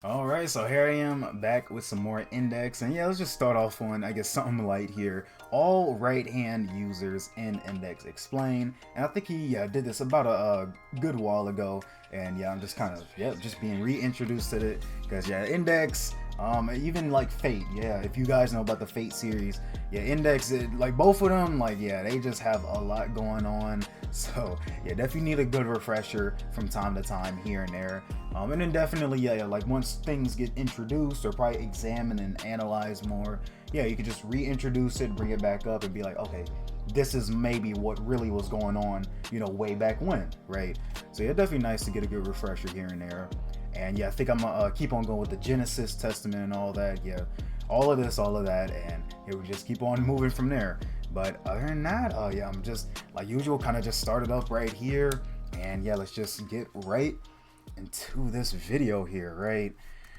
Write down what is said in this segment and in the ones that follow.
Alright, so here I am back with some more index, and yeah, let's just start off on, I guess, something light here. All right hand users in index explain, and I think he did this about a good while ago, and yeah, I'm just kind of, just being reintroduced to it, because yeah, index, even like Fate, yeah, if you guys know about the Fate series, yeah, index, like both of them, like yeah, they just have a lot going on, so yeah, definitely need a good refresher from time to time here and there. And then definitely, yeah, like once things get introduced or probably examined and analyzed more, yeah, you could just reintroduce it, bring it back up, and be like, okay, this is maybe what really was going on, way back when, right? So yeah, definitely nice to get a good refresher here and there. And yeah, I think I'm gonna keep on going with the Genesis Testament and all that. Yeah, all of this, all of that, and here we just keep on moving from there. But other than that, yeah, I'm just like usual, kind of just started up right here, and yeah, let's just get right into this video here, right?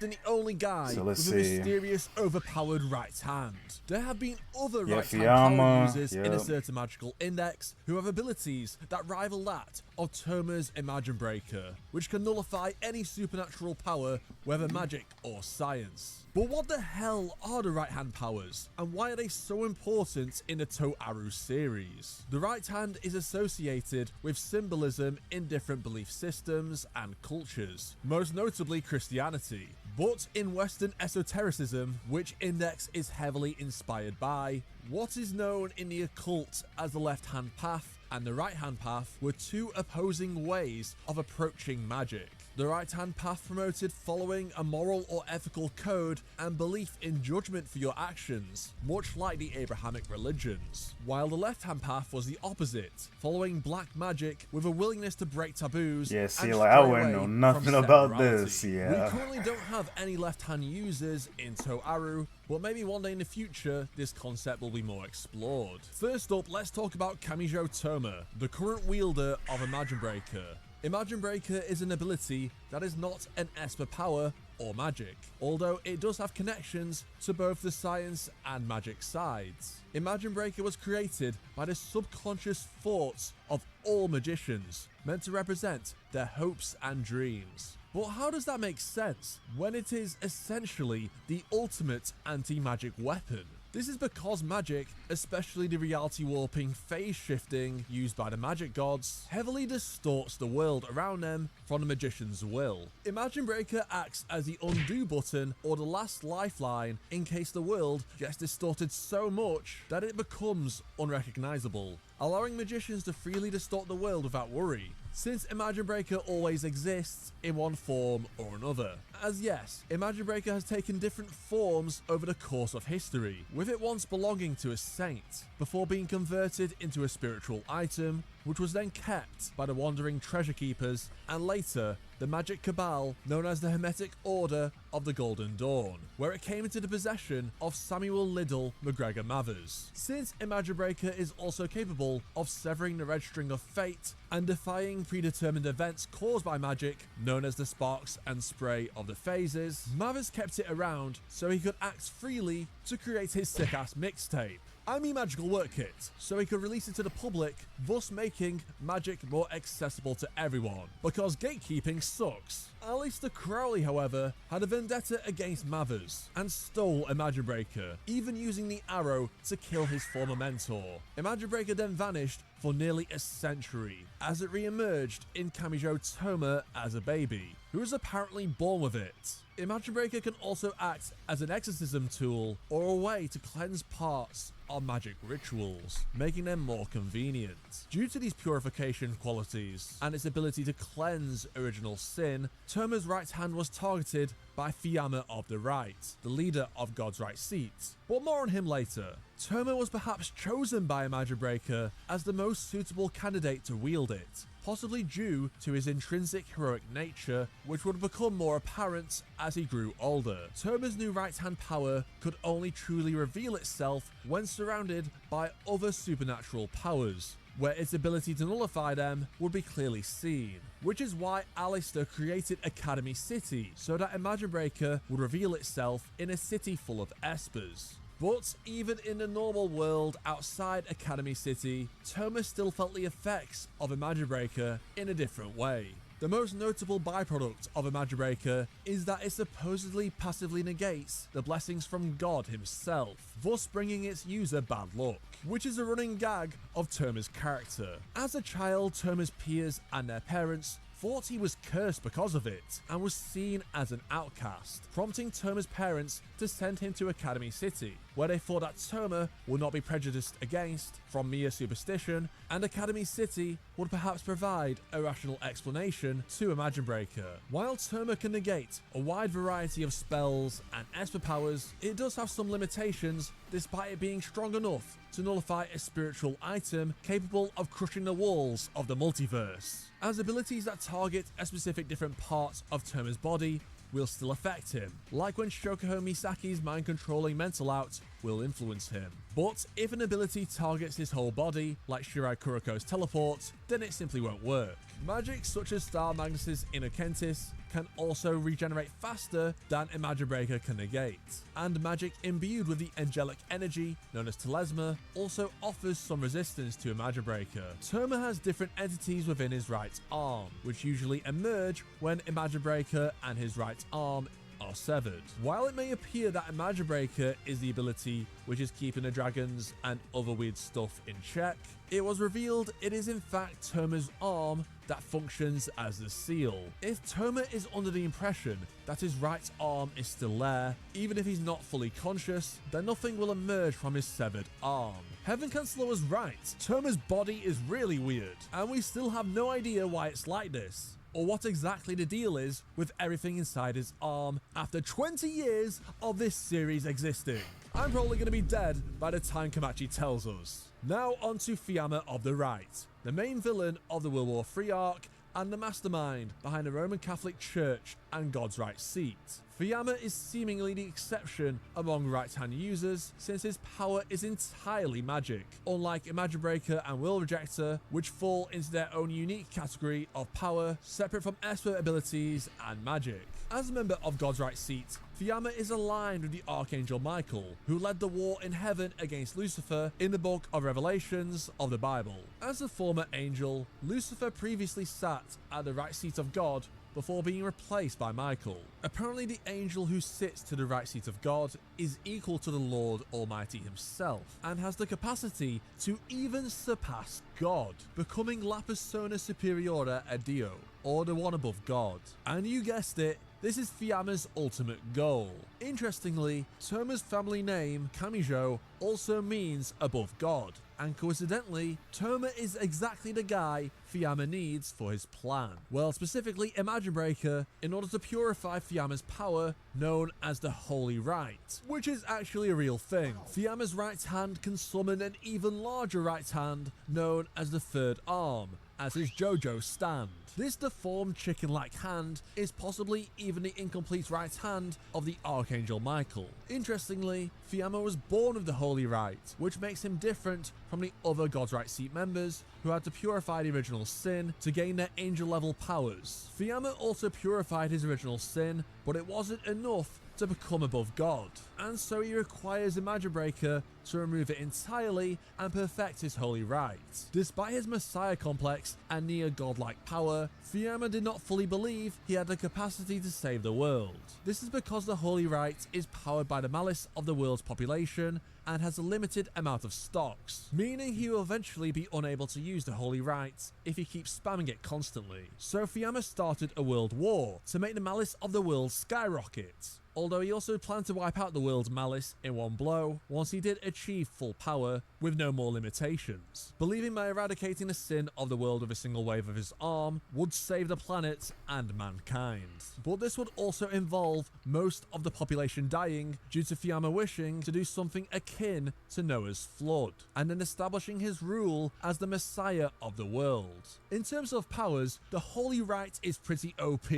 The only guy So with let's a see. mysterious overpowered right hand. There have been other Yeah, right hand power Fiamma. users in a Yep. certain magical index who have abilities that rival that of Toma's Imagine Breaker, which can nullify any supernatural power, whether magic or science. But what the hell are the right hand powers, and why are they so important in the toaru series? The right hand is associated with symbolism in different belief systems and cultures, most notably Christianity. But in Western esotericism, which index is heavily inspired by, what is known in the occult as the left hand path and the right hand path were two opposing ways of approaching magic. The right hand path promoted following a moral or ethical code and belief in judgment for your actions, much like the Abrahamic religions, while the left hand path was the opposite, following black magic with a willingness to break taboos. Yeah, see, and like I stray wouldn't know away nothing from about severality. this. Yeah. We currently don't have any left hand users in toaru, but maybe one day in the future this concept will be more explored. First up, let's talk about Kamijo Toma, the current wielder of Imagine Breaker. Imagine Breaker is an ability that is not an Esper power or magic, although it does have connections to both the science and magic sides. Imagine Breaker was created by the subconscious thoughts of all magicians, meant to represent their hopes and dreams. But how does that make sense when it is essentially the ultimate anti-magic weapon? This is because magic, especially the reality warping phase shifting used by the magic gods, heavily distorts the world around them from the magician's will. Imagine Breaker acts as the undo button or the last lifeline in case the world gets distorted so much that it becomes unrecognizable, allowing magicians to freely distort the world without worry, since Imagine Breaker always exists in one form or another. As yes, Imagine Breaker has taken different forms over the course of history, with it once belonging to a saint, before being converted into a spiritual item, which was then kept by the wandering treasure keepers, and later the magic cabal known as the Hermetic Order of the Golden Dawn, where it came into the possession of Samuel Liddell McGregor Mathers. Since Imagine Breaker is also capable of severing the red string of fate and defying predetermined events caused by magic, known as the sparks and spray of the phases, Mathers kept it around so he could act freely to create his sick-ass mixtape, I mean Magical Work Kit, so he could release it to the public, thus making magic more accessible to everyone, because gatekeeping sucks. Aleister Crowley, however, had a vendetta against Mathers and stole Imagine Breaker, even using the arrow to kill his former mentor. Imagine Breaker then vanished for nearly a century, as it re-emerged in Kamijo Toma as a baby, who was apparently born with it. Imagine Breaker can also act as an exorcism tool or a way to cleanse parts of magic rituals, making them more convenient. Due to these purification qualities and its ability to cleanse original sin, Toma's right hand was targeted by Fiamma of the Right, the leader of God's Right Seat, but more on him later. Toma was perhaps chosen by Imagine Breaker as the most suitable candidate to wield it, possibly due to his intrinsic heroic nature, which would become more apparent as he grew older. Toma's new right-hand power could only truly reveal itself when surrounded by other supernatural powers, where its ability to nullify them would be clearly seen, which is why Aleister created Academy City, so that Imagine Breaker would reveal itself in a city full of espers. But even in the normal world outside Academy City, Toma still felt the effects of Imagine Breaker in a different way. The most notable byproduct of a magic breaker is that it supposedly passively negates the blessings from God himself, thus bringing its user bad luck, which is a running gag of Terma's character. As a child, Terma's peers and their parents thought he was cursed because of it and was seen as an outcast, prompting Terma's parents to send him to Academy City, where they thought that Terma would not be prejudiced against from mere superstition, and Academy City would perhaps provide a rational explanation to a magic breaker. While Terma can negate a wide variety of spells and esper powers, it does have some limitations despite it being strong enough to nullify a spiritual item capable of crushing the walls of the multiverse, as abilities that target a specific different part of Terma's body will still affect him, like when Shokouho Misaki's mind-controlling mental out will influence him. But if an ability targets his whole body, like Shirai Kuroko's teleport, then it simply won't work. Magic such as Star Magnus' Inner Kentis can also regenerate faster than a magic breaker can negate, and magic imbued with the angelic energy known as Telesma also offers some resistance to a magic breaker. Terma has different entities within his right arm, which usually emerge when a magic breaker and his right arm are severed. While it may appear that a magic breaker is the ability which is keeping the dragons and other weird stuff in check, it was revealed it is in fact Terma's arm that functions as the seal. If Terma is under the impression that his right arm is still there, even if he's not fully conscious, then nothing will emerge from his severed arm. Heaven Chancellor was right, Terma's body is really weird, and we still have no idea why it's like this, or what exactly the deal is with everything inside his arm after 20 years of this series existing. I'm probably going to be dead by the time Kamachi tells us. Now on to Fiamma of the Right, the main villain of the World War III arc and the mastermind behind the Roman Catholic Church and God's right seat. Fiamma is seemingly the exception among right-hand users since his power is entirely magic, unlike a magic breaker and will rejector, which fall into their own unique category of power separate from esper abilities and magic. As a member of God's right seat, Fiamma is aligned with the Archangel Michael, who led the war in heaven against Lucifer in the book of Revelations of the Bible. As a former angel, Lucifer previously sat at the right seat of God before being replaced by Michael. Apparently the angel who sits to the right seat of God is equal to the Lord Almighty himself, and has the capacity to even surpass God, becoming La Persona Superiore a Dio, or the one above God. And you guessed it, this is Fiamma's ultimate goal. Interestingly, Terma's family name, Kamijo, also means above God, and coincidentally, Terma is exactly the guy Fiamma needs for his plan. Well, specifically a magic breaker in order to purify Fiamma's power, known as the Holy Right, which is actually a real thing. Fiamma's right hand can summon an even larger right hand, known as the Third Arm, as his JoJo stand. This deformed chicken-like hand is possibly even the incomplete right hand of the Archangel Michael. Interestingly, Fiamma was born with the Holy Right, which makes him different from the other God's Right seat members who had to purify the original sin to gain their angel-level powers. Fiamma also purified his original sin, but it wasn't enough to become above God, and so he requires a magic breaker to remove it entirely and perfect his Holy Right. Despite his Messiah complex and near godlike power, Fiamma did not fully believe he had the capacity to save the world. This is because the Holy Right is powered by the malice of the world's population and has a limited amount of stocks, meaning he will eventually be unable to use the Holy Right if he keeps spamming it constantly. So Fiamma started a world war to make the malice of the world skyrocket, although he also planned to wipe out the world's malice in one blow once he did achieve full power with no more limitations, believing by eradicating the sin of the world with a single wave of his arm would save the planet and mankind. But this would also involve most of the population dying due to Fiamma wishing to do something akin to Noah's flood, and then establishing his rule as the Messiah of the world. In terms of powers, the Holy Right is pretty OP,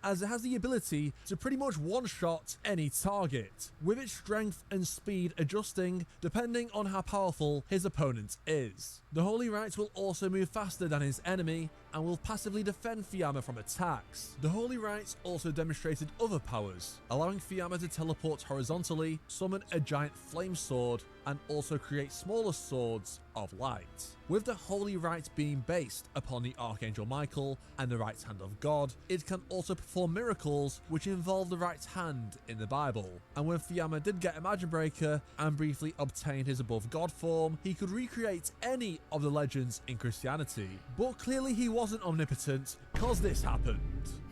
as it has the ability to pretty much one-shot any target, with its strength and speed adjusting depending on how powerful his opponent is. The Holy Right will also move faster than his enemy and will passively defend Fiamma from attacks. The Holy Rites also demonstrated other powers, allowing Fiamma to teleport horizontally, summon a giant flame sword, and also create smaller swords of light. With the Holy Rite being based upon the Archangel Michael and the right hand of God, it can also perform miracles which involve the right hand in the Bible. And when Fiamma did get a Magic Breaker and briefly obtain his above God form, he could recreate any of the legends in Christianity. But clearly he wasn't omnipotent, cause this happened.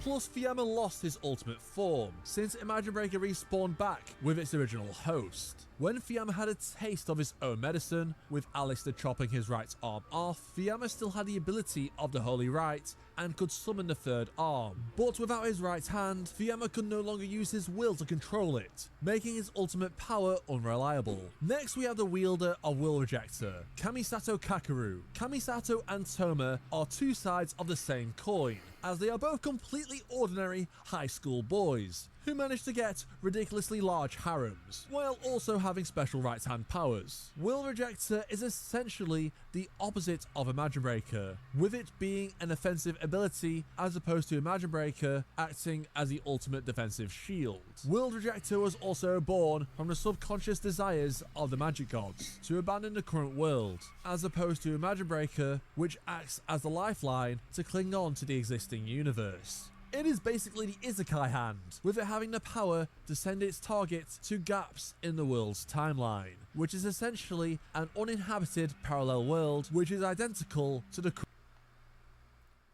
Plus, Fiamma lost his ultimate form, since Imagine Breaker respawned back with its original host. When Fiamma had a taste of his own medicine, with Alistair chopping his right arm off, Fiamma still had the ability of the Holy Rite and could summon the third arm. But without his right hand, Fiamma could no longer use his will to control it, making his ultimate power unreliable. Next we have the wielder of Will Rejector, Kamisato Kakeru. Kamisato and Toma are two sides of the same coin, as they are both completely ordinary high school boys who managed to get ridiculously large harems, while also having special right-hand powers. Will Rejector is essentially the opposite of Imagine Breaker, with it being an offensive ability as opposed to Imagine Breaker acting as the ultimate defensive shield. Will Rejector was also born from the subconscious desires of the magic gods to abandon the current world, as opposed to Imagine Breaker, which acts as the lifeline to cling on to the existing universe. It is basically the Isekai hand, with it having the power to send its target to gaps in the world's timeline, which is essentially an uninhabited parallel world which is identical to the...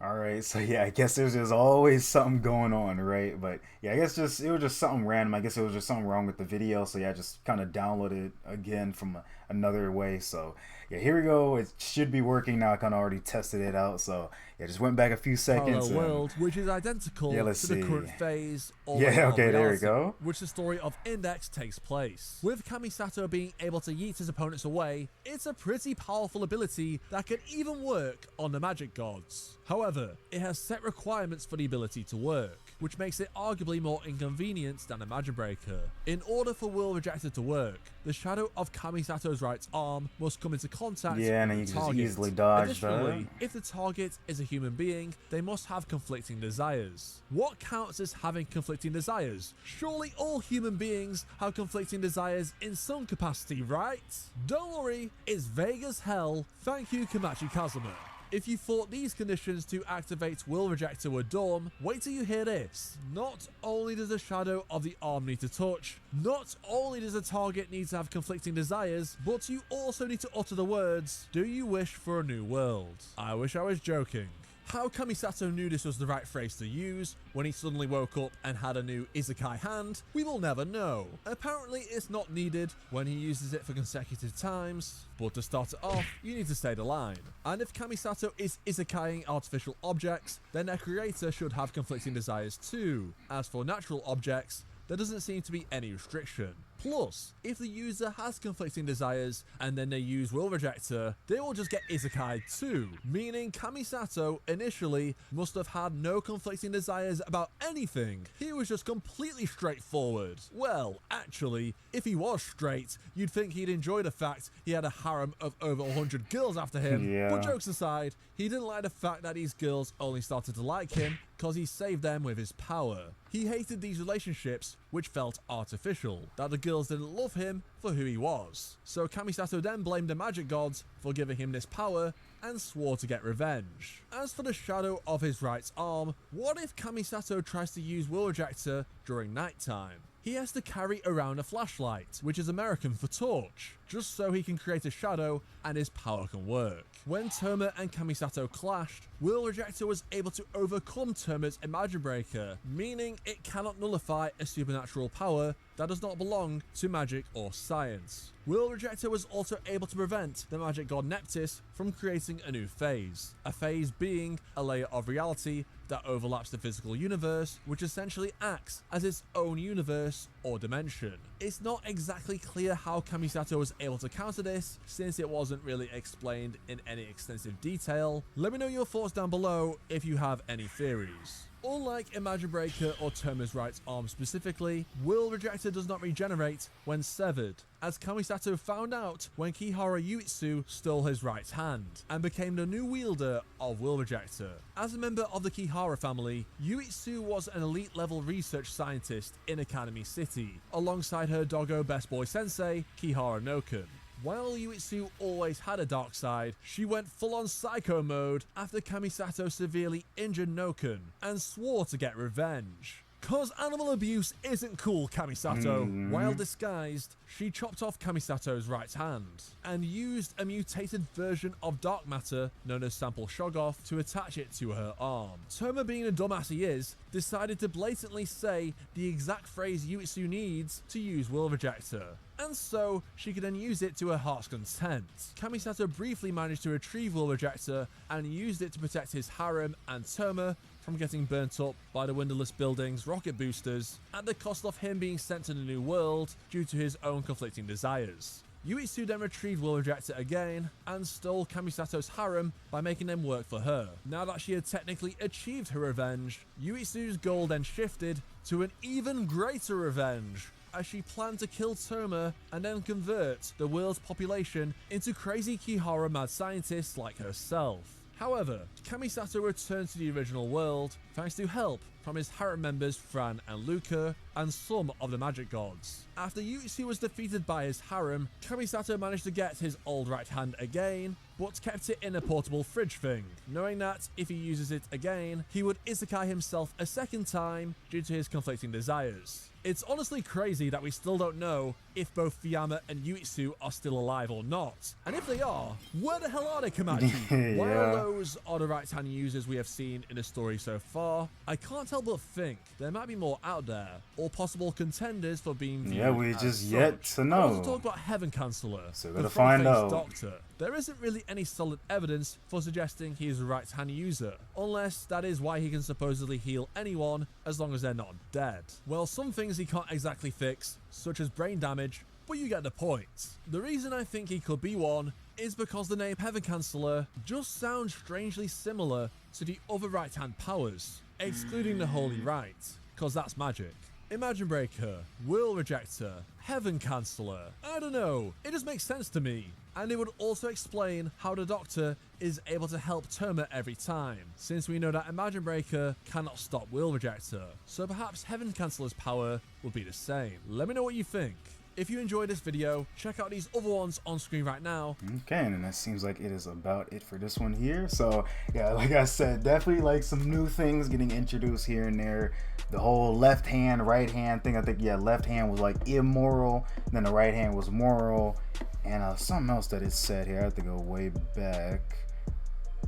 Alright, so yeah, I guess there's just always something going on, right? But yeah, I guess it was just something random. I guess it was just something wrong with the video, so yeah, I just kind of downloaded it again from another way. So yeah, here we go. It should be working now. I kind of already tested it out, so yeah, just went back a few seconds. Parallel world, which is identical to the current phase. Yeah, okay, there we go. Which the story of Index takes place. With Kamisato being able to yeet his opponents away, it's a pretty powerful ability that can even work on the magic gods. However, it has set requirements for the ability to work, which makes it arguably more inconvenient than a Magic Breaker. In order for Will Rejector to work, the shadow of Kamisato's right arm must come into contact with the target. You can just easily dodge that. If the target is a human being, they must have conflicting desires. What counts as having conflicting desires? Surely all human beings have conflicting desires in some capacity, right? Don't worry, it's vague as hell. Thank you, Komachi Kazuma. If you thought these conditions to activate Will Rejector were dumb, wait till you hear this. Not only does the shadow of the arm need to touch, not only does the target need to have conflicting desires, but you also need to utter the words, "Do you wish for a new world?" I wish I was joking. How Kamisato knew this was the right phrase to use when he suddenly woke up and had a new Isekai hand, we will never know. Apparently it's not needed when he uses it for consecutive times, but to start it off, you need to say the line. And if Kamisato is Isekaiing artificial objects, then their creator should have conflicting desires too. As for natural objects, there doesn't seem to be any restriction. Plus, if the user has conflicting desires and then they use Will Rejector, they will just get Isekai too, meaning Kamisato initially must have had no conflicting desires about anything. He was just completely straightforward. Well, actually, if he was straight, you'd think he'd enjoy the fact he had a harem of over 100 girls after him. Yeah. But jokes aside, he didn't like the fact that these girls only started to like him because he saved them with his power. He hated these relationships which felt artificial, that the girls didn't love him for who he was. So Kamisato then blamed the magic gods for giving him this power and swore to get revenge. As for the shadow of his right arm, what if Kamisato tries to use Will Rejector during nighttime? He has to carry around a flashlight, which is American for torch, just so he can create a shadow and his power can work. When Toma and Kamisato clashed, Will Rejector was able to overcome Toma's Imagine Breaker, meaning it cannot nullify a supernatural power that does not belong to magic or science. Will Rejector was also able to prevent the magic god Neptis from creating a new phase, a phase being a layer of reality that overlaps the physical universe, which essentially acts as its own universe or dimension. It's not exactly clear how Kamisato was able to counter this, since it wasn't really explained in any extensive detail. Let me know your thoughts down below if you have any theories. Unlike Imagine Breaker or Toma's right arm specifically, Will Rejector does not regenerate when severed, as Kamisato found out when Kihara Yuitsu stole his right hand, and became the new wielder of Will Rejector. As a member of the Kihara family, Yuitsu was an elite level research scientist in Academy City, alongside her doggo best boy sensei, Kihara Noken. While Yuitsu always had a dark side, she went full-on psycho mode after Kamisato severely injured Noken and swore to get revenge. Cause animal abuse isn't cool, Kamisato. While disguised, she chopped off Kamisato's right hand and used a mutated version of dark matter known as Sample Shoggoth to attach it to her arm. Toma, being the dumbass he is, decided to blatantly say the exact phrase Yuitsu needs to use Will Rejector, and so she could then use it to her heart's content. Kamisato briefly managed to retrieve Will Rejector and used it to protect his harem and Toma from getting burnt up by the windowless building's rocket boosters, at the cost of him being sent to the new world due to his own conflicting desires. Yuitsu then retrieved Will Rejector again and stole Kamisato's harem by making them work for her. Now that she had technically achieved her revenge, Yuitsu's goal then shifted to an even greater revenge, as she planned to kill Toma and then convert the world's population into crazy Kihara mad scientists like herself. However, Kamisato returned to the original world thanks to help from his harem members Fran and Luca and some of the magic gods. After Yuitsu was defeated by his harem, Kamisato managed to get his old right hand again, but kept it in a portable fridge thing, knowing that if he uses it again, he would isekai himself a second time due to his conflicting desires. It's honestly crazy that we still don't know if both Fuyama and Yuitsu are still alive or not. And if they are, where the hell are they, Kamachi? Yeah. While those are the right-hand users we have seen in the story so far, I can't help but think there might be more out there, or possible contenders for being viewed Yeah, we as just such. yet to know. I want to talk about Heaven Counselor, So the gotta find frog-faced out. doctor. There isn't really any solid evidence for suggesting he is a right-hand user, unless that is why he can supposedly heal anyone as long as they're not dead. Well, some things he can't exactly fix, such as brain damage, but you get the point. The reason I think he could be one is because the name Heaven Counselor just sounds strangely similar to the other right-hand powers, excluding the Holy Right, cause that's magic. Imagine Breaker, Will Rejector, Heaven Counselor. I don't know, it just makes sense to me. And it would also explain how the Doctor is able to help Toma every time, since we know that Imagine Breaker cannot stop Will Rejector. So perhaps Heaven Counselor's power would be the same. Let me know what you think. If you enjoyed this video, check out these other ones on screen right now. Okay, and that seems like it is about it for this one here. So yeah, like I said, definitely like some new things getting introduced here and there. The whole left hand, right hand thing, I think, yeah, left hand was like immoral, then the right hand was moral. And something else that is said here, I have to go way back.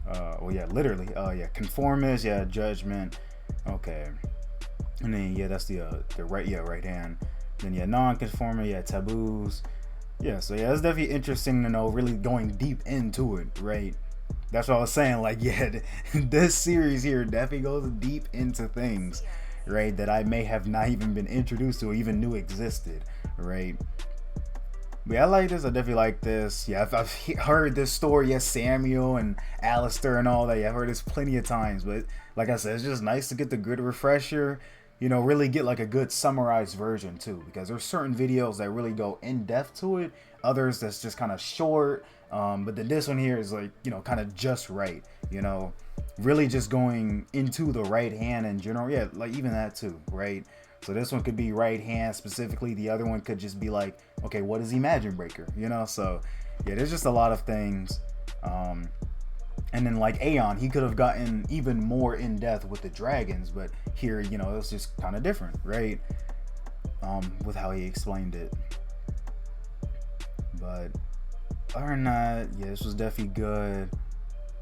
Well, yeah, literally, yeah, conformist, yeah, judgment, okay. And then, yeah, that's the right, yeah, right hand. Then, yeah, non-conforming, yeah, taboos. Yeah, so, yeah, it's definitely interesting to know, really going deep into it, right? That's what I was saying, like, yeah, this series here definitely goes deep into things, right, that I may have not even been introduced to or even knew existed, right? But yeah, I like this. I definitely like this. Yeah, I've heard this story, yes, Samuel and Alistair and all that. Yeah, I've heard this plenty of times. But like I said, it's just nice to get the good refresher, you know, really get like a good summarized version too. Because there's certain videos that really go in depth to it. Others that's just kind of short. But then this one here is like, you know, kind of just right. You know, really just going into the right hand in general. Yeah, like even that too, right? So this one could be right hand specifically. The other one could just be like, okay, what is Imagine Breaker? You know, so yeah, there's just a lot of things. And then like Aeon, he could have gotten even more in depth with the dragons, but here, you know, it's just kind of different, right? With how he explained it. But other than that, yeah, this was definitely good.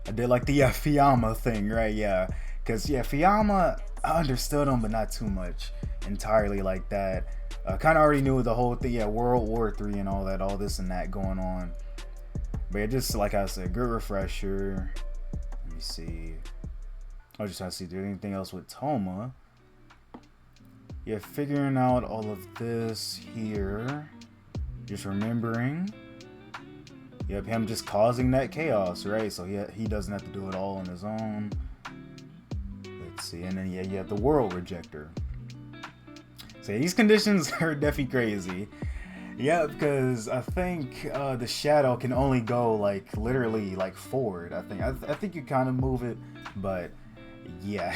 I did like the Fuyama thing, right? Yeah, because yeah, Fuyama, I understood him, but not too much entirely like that. Kind of already knew the whole thing, yeah, World War III and all that, all this and that going on. But it just, like I said, good refresher. Let me see. I was just trying to see if there's anything else with Toma. Yeah, figuring out all of this here. Just remembering. Yep, him just causing that chaos, right? So he doesn't have to do it all on his own. See, and then yeah, you have the World Rejector. So yeah, these conditions are definitely crazy. Yeah, because I think the shadow can only go like literally like forward. I think you kind of move it, but yeah,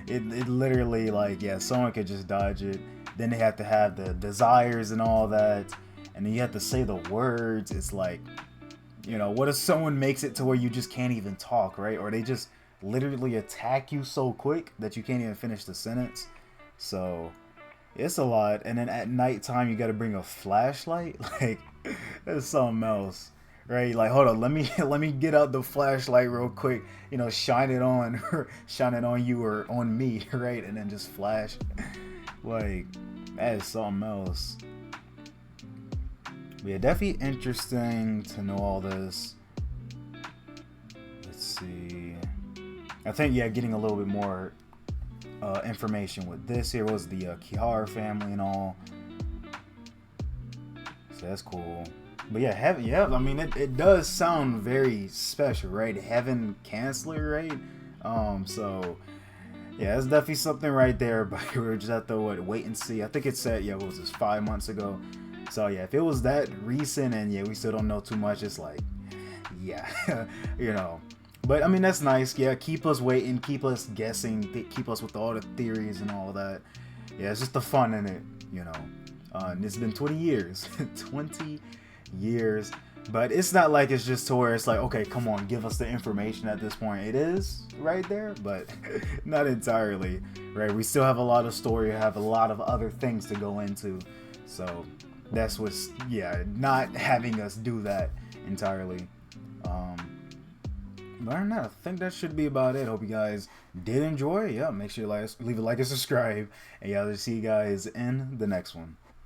it literally like yeah, someone could just dodge it. Then they have to have the desires and all that, and then you have to say the words. It's like, you know, what if someone makes it to where you just can't even talk, right? Or they just literally attack you so quick that you can't even finish the sentence. So it's a lot. And then at nighttime you got to bring a flashlight. Like that's something else, right? Like hold on, let me get out the flashlight real quick. You know, shine it on, shine it on you or on me, right? And then just flash. Like that is something else. But yeah, definitely interesting to know all this. Let's see. I think yeah, getting a little bit more information with this here was the Kihara family and all. So that's cool. But yeah, heaven. Yeah, I mean it does sound very special, right? Heaven Chancellor, right? So yeah, it's definitely something right there. But we just have to wait and see. I think it said yeah, what was this 5 months ago? So yeah, if it was that recent and yeah, we still don't know too much, it's like yeah, you know. But I mean that's nice. Yeah, keep us waiting, keep us guessing, keep us with all the theories and all that. Yeah, it's just the fun in it, you know. And it's been 20 years, 20 years. But it's not like it's just to where it's like, okay, come on, give us the information at this point. It is right there, but not entirely, right? We still have a lot of story, have a lot of other things to go into. So that's what's, yeah, not having us do that entirely. But other than that, I think that should be about it. Hope you guys did enjoy. Yeah, make sure you leave a like and subscribe. And yeah, I'll see you guys in the next one.